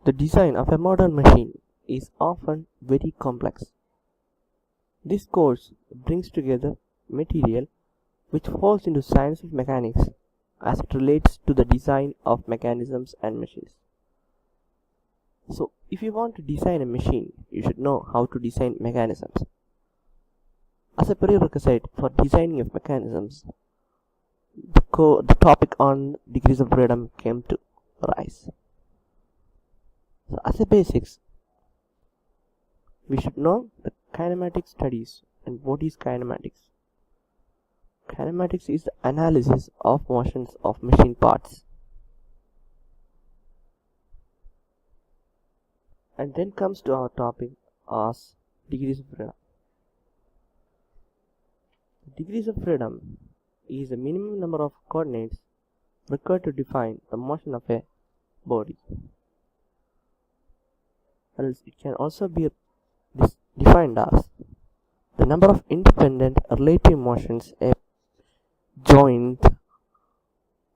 The design of a modern machine is often very complex. This course brings together material which falls into science of mechanics as it relates to the design of mechanisms and machines. So, if you want to design a machine, you should know how to design mechanisms. As a prerequisite for designing of mechanisms, the topic on degrees of freedom came to rise. So, as a basics, we should know the kinematic studies. And what is kinematics? Kinematics is the analysis of motions of machine parts. And then comes to our topic as degrees of freedom. Degrees of freedom is the minimum number of coordinates required to define the motion of a body. Else it can also be defined as the number of independent relative motions a joint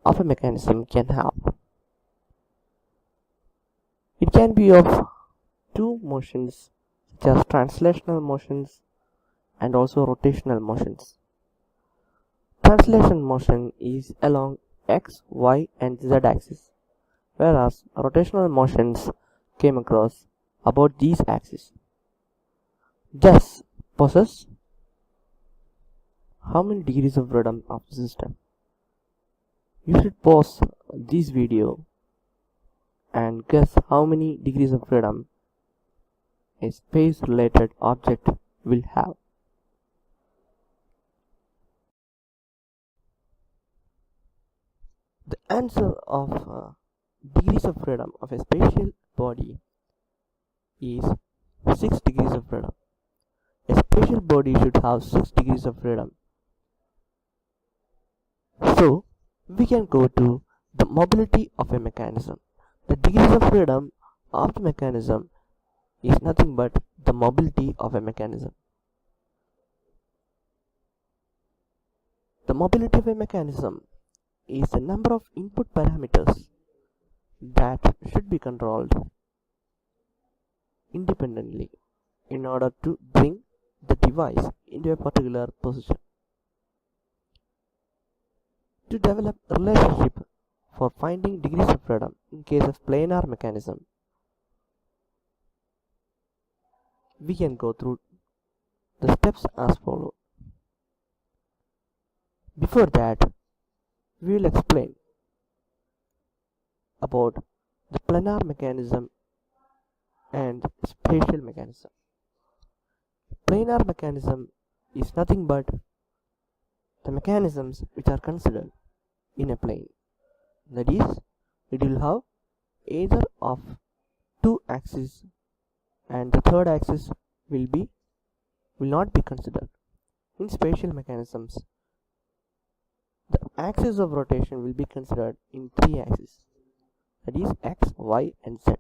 of a mechanism can have. It can be of two motions, such as translational motions and also rotational motions. Translation motion is along x, y and z axis, whereas rotational motions came across about these axes. Thus possess how many degrees of freedom of the system. You should pause this video and guess how many degrees of freedom a space related object will have. The answer of degrees of freedom of a spatial body is 6 degrees of freedom. A spatial body should have 6 degrees of freedom. So, we can go to the mobility of a mechanism. The degrees of freedom of the mechanism is nothing but the mobility of a mechanism. The mobility of a mechanism is the number of input parameters that should be controlled independently in order to bring the device into a particular position. To develop a relationship for finding degrees of freedom in case of planar mechanism, we can go through the steps as follows. Before that, we will explain about the planar mechanism and spatial mechanism. Planar mechanism is nothing but the mechanisms which are considered in a plane. That is, it will have either of two axes and the third axis will not be considered. In spatial mechanisms, the axis of rotation will be considered in 3 axes, that is x, y and z.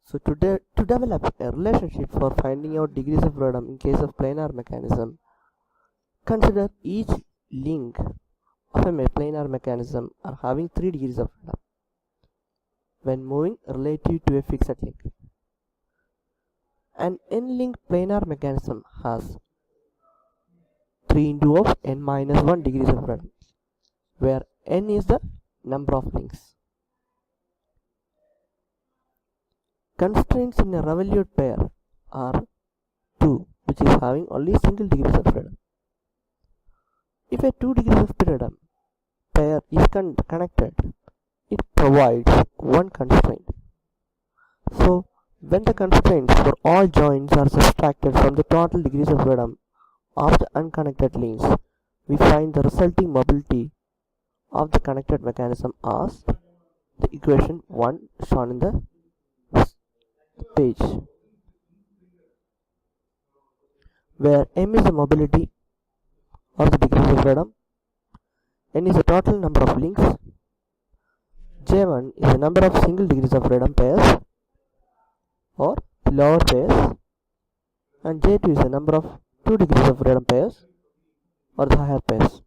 So to develop a relationship for finding out degrees of freedom in case of planar mechanism, consider each link of a planar mechanism are having 3 degrees of freedom when moving relative to a fixed link. An n-link planar mechanism has 3 into of n minus 1 degrees of freedom, where n is the number of links. Constraints in a revolute pair are 2, which is having only single degrees of freedom. If a 2 degrees of freedom pair is connected, it provides one constraint. So, when the constraints for all joints are subtracted from the total degrees of freedom of the unconnected links, we find the resulting mobility of the connected mechanism as the equation 1 shown in the page, where m is the mobility of the degrees of freedom, n is the total number of links, J1 is the number of single degrees of freedom pairs or lower pairs, and J2 is the number of 2 degrees of freedom pairs or the higher pairs.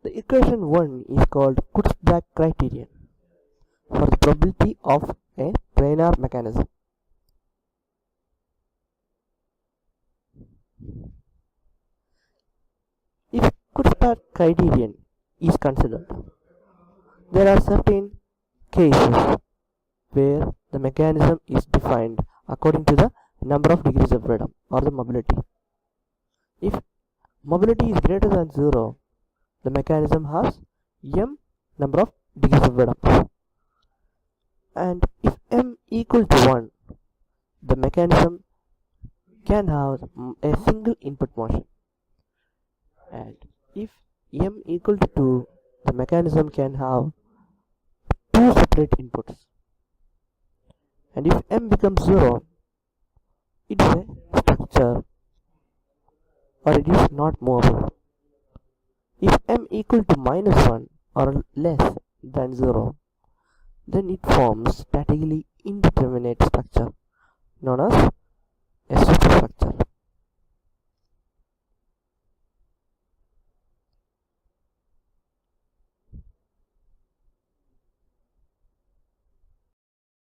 The equation 1 is called Kurzbach criterion for the probability of a planar mechanism. If Kurzbach criterion is considered, there are certain cases where the mechanism is defined according to the number of degrees of freedom or the mobility. If mobility is greater than 0, the mechanism has m number of degrees of freedom. And if m equal to 1, the mechanism can have a single input motion. And if m equal to 2, the mechanism can have two separate inputs. And if m becomes 0, it is a structure or it is not movable. If m equal to minus 1 or less than 0, then it forms statically indeterminate structure known as